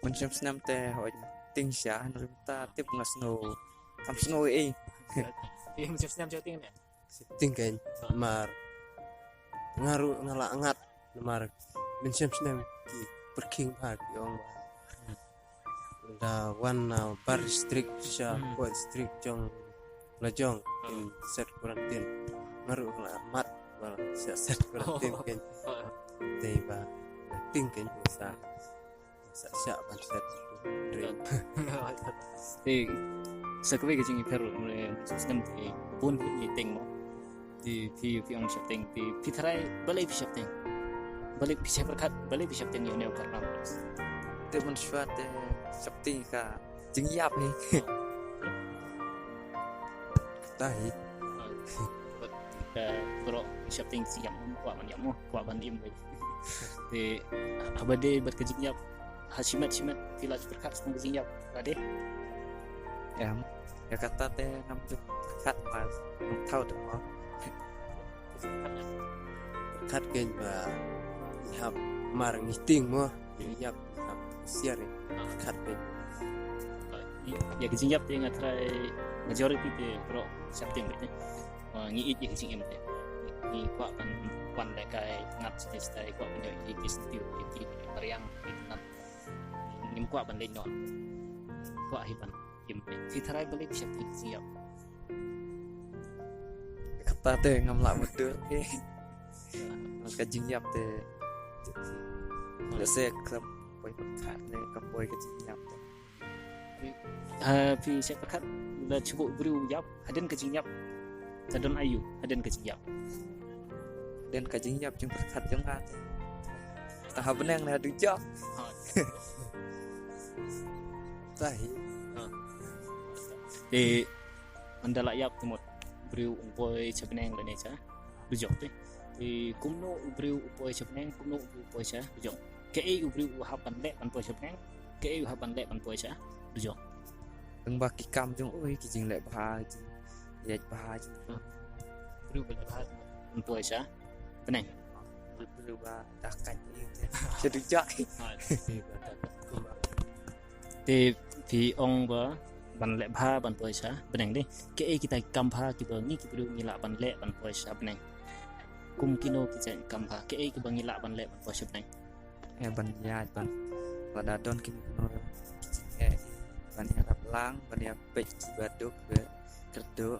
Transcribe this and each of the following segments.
mình xem tè hỏi tình xã nó ta tiếp ngặt snow thăm snow ấy Thì mình xem cho tiếng này. Tingken mar ngaru ngalangat mar mensiam snem ki perking ha ki ong da one bar strict sha point strict jong lajong in set quarantine ngaru ngalamat wal set quarantine ken teba tingken sa sha ban set dream Thì sẽ có cái gì phải rồi xem thì buôn cái tình mà thì phi ông sắp tình thì phi thay balik phi sắp tình balik phi sắp berkat balik phi sắp tình nhiều nhiều karena tè mình xóa tè sắp tình cả chứng giáp ấy tahi kalau sắp tình siap kuat mana kuat bandim thì abade berkejinyap hasimat tidak berkat semua kejinyap ada em ya kata tè năm chục khát mà không thâu được nó kat ken ba hab mar ngiting mo yap hab siar kat ken ya kejinyap dia ngatrai majority dia kalau sắp tình vậy nghĩ ít những gì em thế nghĩ qua quan đại cái ngặt stay qua bên đây cái studio cái meriang cái ngặt nhưng qua bên lên nọ qua hiban im thì thay balik sắp tình siap kata tè ngâm lại một đứa cái chứng giáp tè để xe cầm quay một khát này cầm quay cái chứng giáp Fi saya berkat dah cukup beri jawab hadan kejinyap sadon ayu hadan kejinyap dan cái chứng giáp chứng khát chứng ngát tahap benang là được chọn tahi thì anda layak temut beri upoi sebenang dan neca bujok thì cũng no beri upoi sebenang cũng no upoi sa bujok ke beri uhapan lek pan upoi sebenang ke uhapan lek pan upoi sa bujok đừng bạc cái cam trong ôi cái gì lại bà dệt bà beri uhapan upoi sa penang beri bà đặc cảnh như thế sẽ được chọn thì ông bữa ban lệ ba ban tuổi sa benang deh ke kita kampa kita ni kita ngila ban lệ ban tuổi sa benang kum kino kita kampa ke kita ngila ban lệ ban tuổi sa benang ban ya ban pada don kini no ban ya lang ban ya pek baduk ke kerdo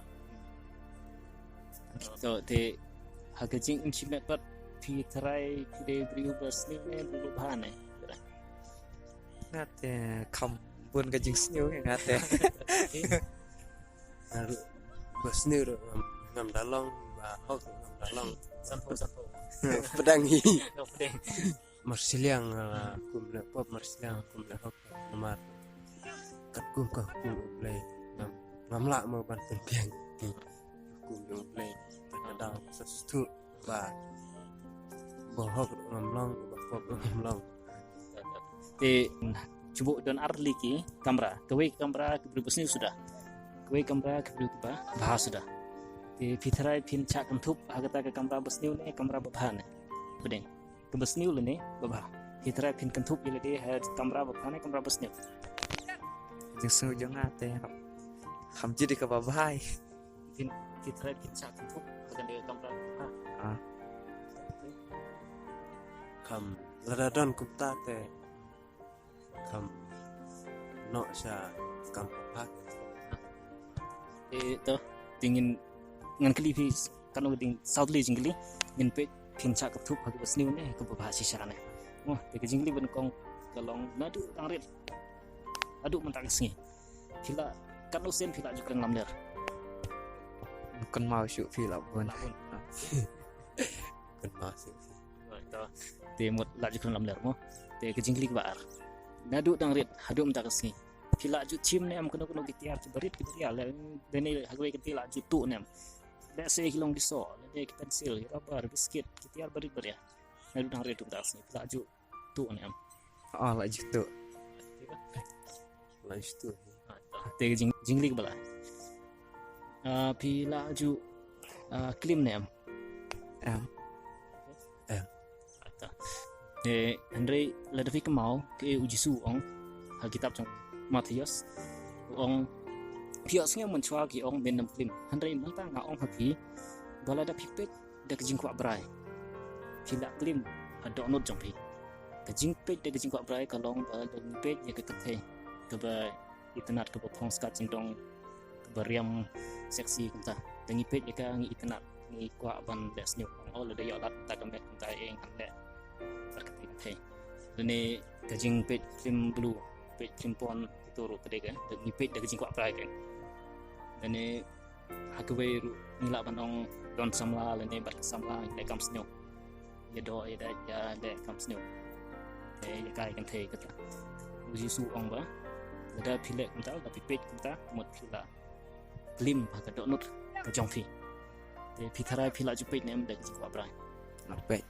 so thì harga jing insimet pat pi try pi beri bus ni dulu bahan eh ngát không buồn cái chứng siêu cái ngát naru basnir ngam dalong ba hok ngam dalong sampo pedangi no pedang marsiliang kumle pop marsiliang kumle hok namar kat kum ka kum play ngam la mo ban piang ti kum play kadang sestu ba bo hok ngam long ba pop ngam long thì coba don arli ki kamera kamera keberi besni sudah kamera keberi apa bahas sudah thì fitrai pin cak kentup agata ke kamera besni ni kamera bahan bedeng ke besni ni babah fitrai pin kentup ile dia kamera bahan kamera besni chứng siêu cho ngát không chỉ đi cái bà vai fitrai pin cak kentup agata dia kamera bahan kam ladadon kumta te kam no sa kam pak itu tingin ngan kali fi kan udah south lee jingli ngin pe pin cak kentup agata besni ni ke babah sisa ni wah ke jingli ben kong kalong nadu tangrit aduk mentang sengi pila kan usen pila juga ngamler con mau chịu phi là buồn kan masuk te mot la juga ngamler mo te ke jingli bar nadu tangrit aduk mentang sengi pila ju chim ne am kono gitiar barit gitiar le dene hagwe gitiar ju tu ne da se kilong diso le ke pensil rubber biscuit gitiar barit ber ya nadu tangrit tu mentang sengi pila ju tu ne am lại gitu la istu te jingli bala pila ju klim ne am em Andre la dafi kemau ke uji su ong Alkitab trong Matius ong piosnya mencual ki ong ben klim handai manta nga ong hapi bala da pipet da kejing kwa brai pila klim ada onot jong pi kejing pet da kejing kwa brai kalong bala da pet ya ke kethe ke ba internet ke potong skat jingdong ke bariam seksi kunta dengi pet ya ka ngi internet ngi kwa ban da sniu ong la da yo lat ta kamet kunta eng han le berkethe dene kejing pet klim blue pet klim pon turu kedega dan ngipet da kejing kwa brai kan dene hakwe ngila banong don samla lene bat samla le kam snow ya do ya da ya le kam snow ya kai kan the kata uji su ong ba da phile kunta da pipet kunta mot phila klim ha ka do not ka jong phi te phithara phila jupet nem da kejing kwa brai baik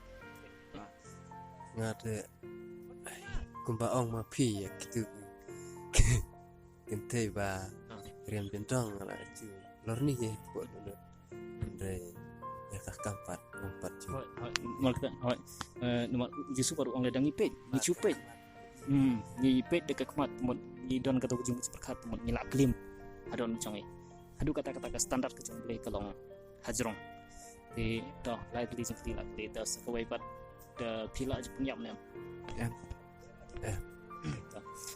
ngade kumba ong ma phi ya gitu kente ba riam bentong ala ju lor ni ye buat dulu andre ya kah kampat ju mal ka hoi nomor uji su baru ong le dang ipet ni cupet ni ipet de kekmat mot ni don kata kujung berkat mot ni la klim adon chongi adu kata-kata standar ke jomble kalong hajrong di do lai di sing la di da sekawai bat da pila je punyap nem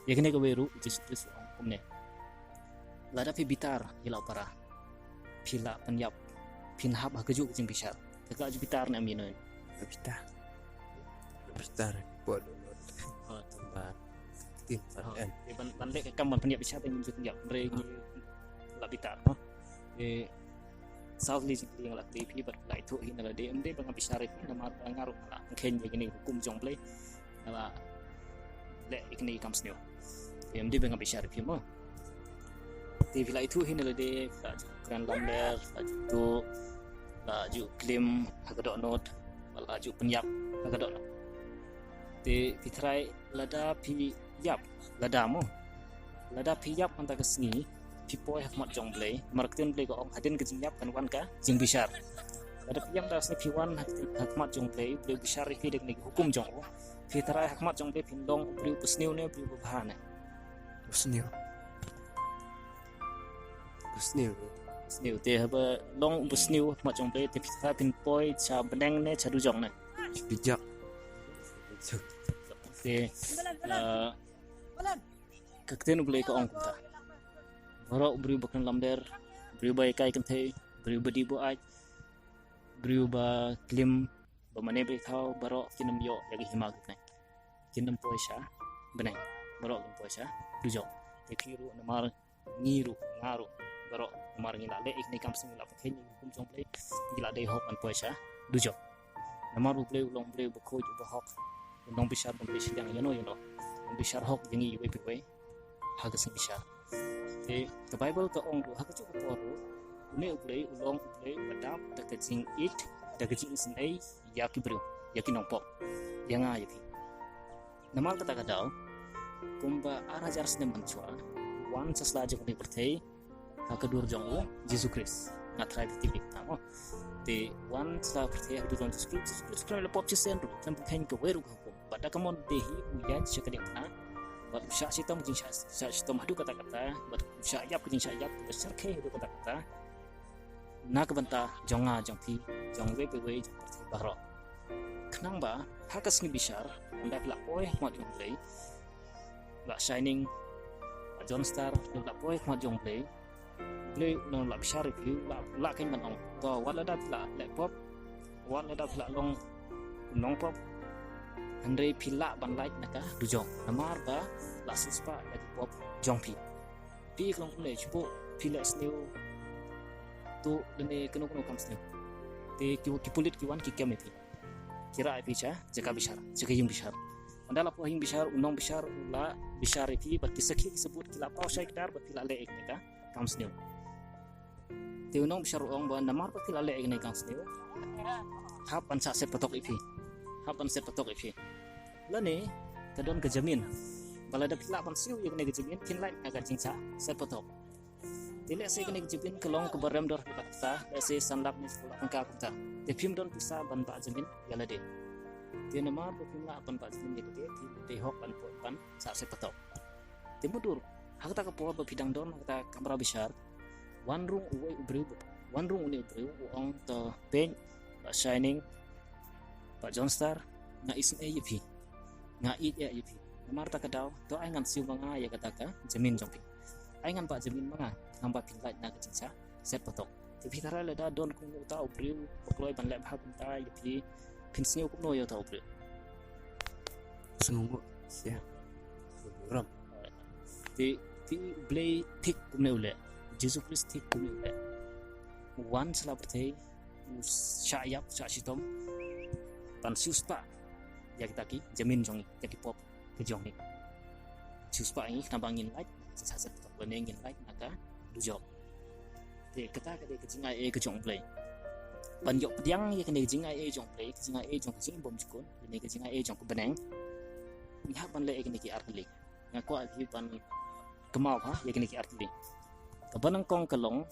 ya kene ke weru just omne lada pi bitar ila para pila penyap pinhab ha keju jing bisar tegak ju bitar nem yin kita besar buat dulu tambah tim en ban lek kam ban penyap bisar pengen ju penyap re la bitar south li jing la ti pi bat lai thu hin la de emde bang bisar ni nama ngaruh la ken je gini hukum jong play la le ikni kam snyo emde bang bisar pi mo ti vila itu hin la de la kran lamber la ju klim hagadok not la ju penyap hagadok ti pitrai lada pi yap lada mo lada pi yap anta kesni pi poi hakmat jong play markten play ko ong haden ke jingyap kan wan ka jing bisar lada pi yap da sni pi wan hakmat jong play bisar ri dek ni hukum jong pitrai hakmat jong play pindong pri pusniu ne pri bahane Busniu sniu te haba long busniu hakmat jong play te pitrai pin poi cha beneng ne cha du jong ne bijak te kakten play ko ong ta Barok beri bukan lamder, beri ba kai kan the, beri ba di bo aj, beri ba klim, ba mane beri thau barok kinam yo yagi himag nai. Kinam poisa, benai, barok kinam poisa, dujo. Ekiru namar ngiru, ngaru, barok namar ngila le ikni kam sing la pakhen kum jong play, ngila dei hok an poisa, dujo. Namar bu play ulong play ba khoj ba hok. Nong bisar ban play siang yano. Nong bisar hok yangi we pe haga sing bisar. The Bible ka ong ha ka chu ko ro ne uplay ulong uplay badap da ka jing it da ka jing sin ai yaki bro yaki nong pop yanga yaki namal kata kadau kumba arajar sne manchwa wan sasla je ni perthei ha ka dur jong Jesus Christ ngatrai ti tamo te wan sa perthei ha dur jong Jesus Christ le pop chisen ru tam khen ko weru ko bada kamon dehi uyan chakading na bat syak sitam jing syak sitam hadu kata-kata bat syak yap jing syak yap besar ke hadu kata-kata na ka banta jonga jongpi jong we pe we baro khnang ba hakas ni bisar anda la oi ma jong play la shining John Star la oi ma jong play le no la bisar pi la kan ban ong to wala dat la le pop wala dat la long nong pop Andre pila ban like naka dujong namar ba la sispa ya pop jongpi pi klong le chupo pila snew tu dene keno kam snew te ki pulit ki wan ki kemi pi kira ai picha jaga bisar jaga yung bisar andala po hing bisar unong bisar ula bisar pi bat kisaki disebut kila pau sai dar bat pila le ek naka kam snew te unong bisar ong ba namar ba pila le ek naka kam snew hapan sa set patok ipi hapan set patok ipi lane kadon kejamin bala da pila pan siu yang kejamin kin lai agar jingsa set patok tile se kene kejamin kelong ke barem dor kata se sandap ni sekolah angka kita te pim don bisa ban ba jamin yala de te nama pimla pan ba jamin de te hok pan sa set patok Timudur hak tak kapor bidang don kata kamera besar one room uwe ubreu one room uni ubreu ong to pen Pak Shining Pak John Star nga isun e yipi nga it ya yipi namar ta kadau to ai ngan siu manga ya kata ka jamin jongpi ai ngan Pak jamin manga ngamba pinlai na kecingsa set potok tapi tara leda don kung ta ubreu pokloi ban lep ha punta yipi pinsniu kuno yo ta ubreu sungguh siap ram di blay tik kumne ule Jesus Christ tik kumne ule wan selapte syayap syachitom pan suspa ya kita ki jamin jongi jadi pop ke jongi suspa ini nabangin like sasa tak benengin like maka dujok de kata ke kejingai ke jong play ban yok pediang ya kene kejingai jong play kejingai jong kejing bom jukun ini kejingai jong beneng ni ban le kene ki artli ngaku aki ban kemau ha ya kene ki artli kaban kong kelong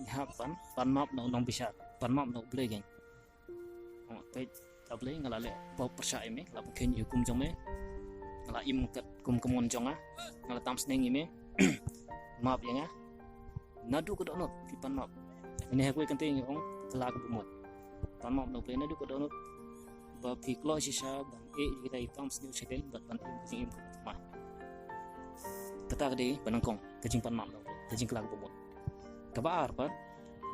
ihapan pan map nong bisa pan map no play geng pe table ngalale pop persya eme la buken hukum jong me ngala im kat kum kemon jong a ngala tam sneng ime map yang a nadu ko donot di pan map ini aku kenting ong telag bumut pan map no play nadu ko donot ba piklo sisa ban kita hitam sneu sedel bat pan im ma kata gede banangkong kejing pan map no kejing kelag bumut kabar pa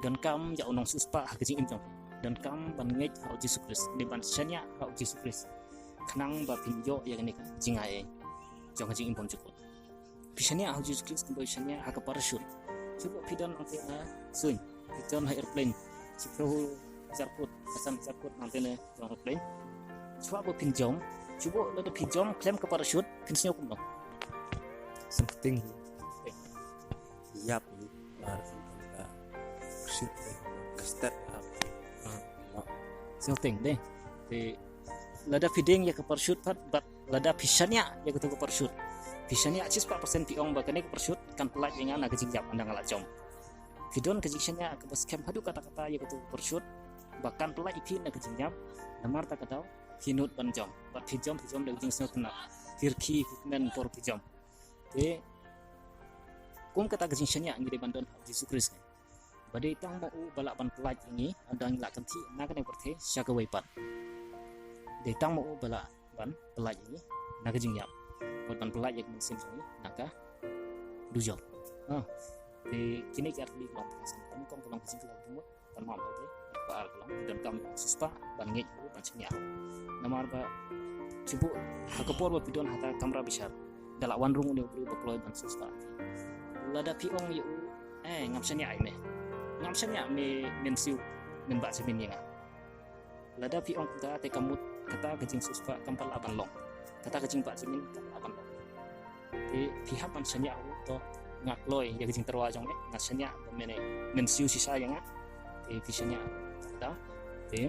dan kam ya unong suspa kejing im jong dan kam ban ngej hau Jesus Christ di ban senya hau Jesus Christ kenang ba pinjo ya ni jingae jong kejing im pom cukup pisanya hau Jesus Christ kembali senya ha ka parachute cukup pidan ante na sun pidan ha airplane cukup jarput asan jarput antene airplane cuba ba pinjom cuba ada pinjom klaim ke parachute pinsnya kum dong something yap shoot start up something deh di lada feeding ya ke parachute but lada pisanya ya ke parachute pisanya acis 4% piong bakane ke parachute kan pelat dengan naga jingjap andang ala jom fidon kejiksanya ke bas camp hadu kata-kata ya ke parachute bahkan pelat ipi naga jingjap namar tak kadau hinut ban jom bat pijom le jing snot na firki hikmen por pijom de kum kata kejiksanya ngide bandon Jesus Christ badai tang mau balak ban pelat ini andang lak kanti naga ne berthe syaga waipat de tang mau balak ban pelat ini naga jingjap ban pelat yang mesin ini naga dujo di kini kiar di kelompok kesan kan kong kelompok kecil kelompok umur ban mau te ba kelompok dan kam suspa ban ngej ban senya namar ba cibu hakapor ba pidon hata kamera besar dalak wan rung ne bru bakloi ban suspa lada piong yu ngam senya ai me ngam senya me mensiu men ba semin yang lada piong kata te kamut kata kecing suspa kampal aban long kata kecing ba semin aban long di pihak ban senya to ngak loy ya kecing terwajong ngak senya mene mensiu sisa yang di visanya da di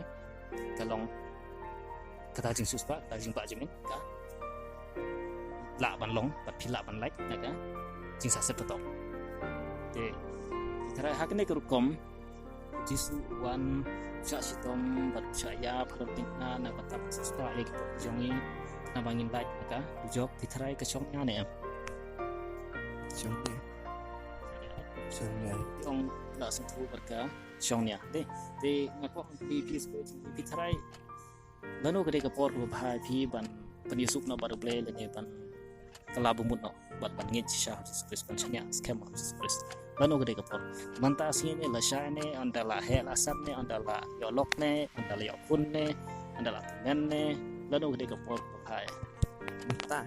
kalong kata kecing suspa kata kecing ba semin ka la ban long bat pila ban like naga jing sa sepetok de tara hakne kerukom jisu wan sa sitom bat saya penting na batap suspa ya gitu jongi na bangin like naga jok ditarai ke songnya ne songnya tong la sentu berka songnya de ngako di Facebook di tarai lanu gede ke por bahai pi ban penyusup na baru play le ban kelabu mutno bat ban ngej sha Jesus Christ ban senya scam Jesus Christ lanu gede ke por manta asine la sha ne andala he la sam ne andala yolok ne andala yakun ne andala tengen ne lanu gede ke por bahai entah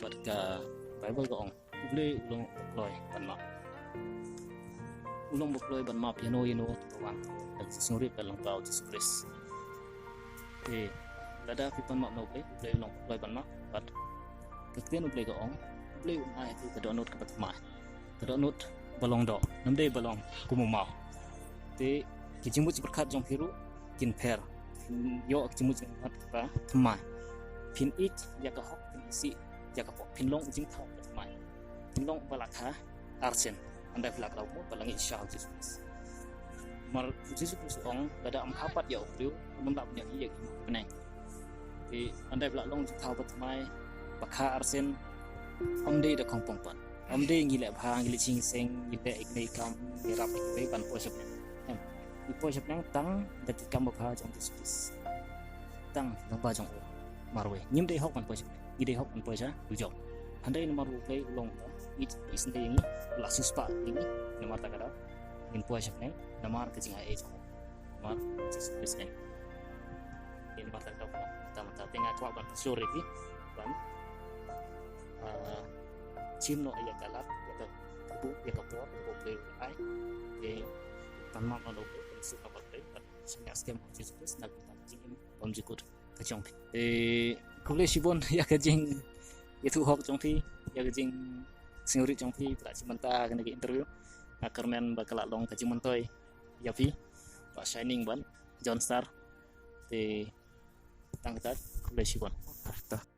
berka Bible ko ong ule ulong bokloi ban ma ulong bokloi ban ma piano tuwang dan sisuri dalam bau Jesus Christ lada pipan ma no ule ulong bokloi ban ma bat kekten ule ko ong ule unai tu kedonut ke patma kedonut balong do namde balong kumumau te kijimut berkat jong piru kin per yo kijimut berkat ka tma pin it ya ka hok pin si ya ka pin long jing thau mai pin long balakha arsen andai flak lau mo balangi insya Allah Jesus mar Jesus ong lada am hapat ya ubriu nom lap nya iya ki peneng di andai flak long jing thau mai bakha arsen om de da kong pong pan om de ngile bha ngile ching seng ngile ikne kam nirap ikne ban po shop em i po shop nang tang da kam bha jong dis bis tang nang ba jong marwe nyim de hok ban po shop ni de hok ban po ja du jong handai nomor play long ta it is de ngi la suspa ngi nomor ta kada in po shop nang nomor ke jing ai jong nomor dis bis nang in ba ta ta ta tengah kwa ban sore ti ban chim no ya kalat ya ta bu ya ka por bu pe ai e tan ma no bu su ka ba te senya skem Jesus na ta jing om jikut ka chong e kule sibon ya ka jing ya tu hok chong thi ya ka jing singuri chong thi pra chimanta kana ki interview akarmen ba kala long ka chimantoi ya phi ba shining ban John Star te tang ta kule sibon Arta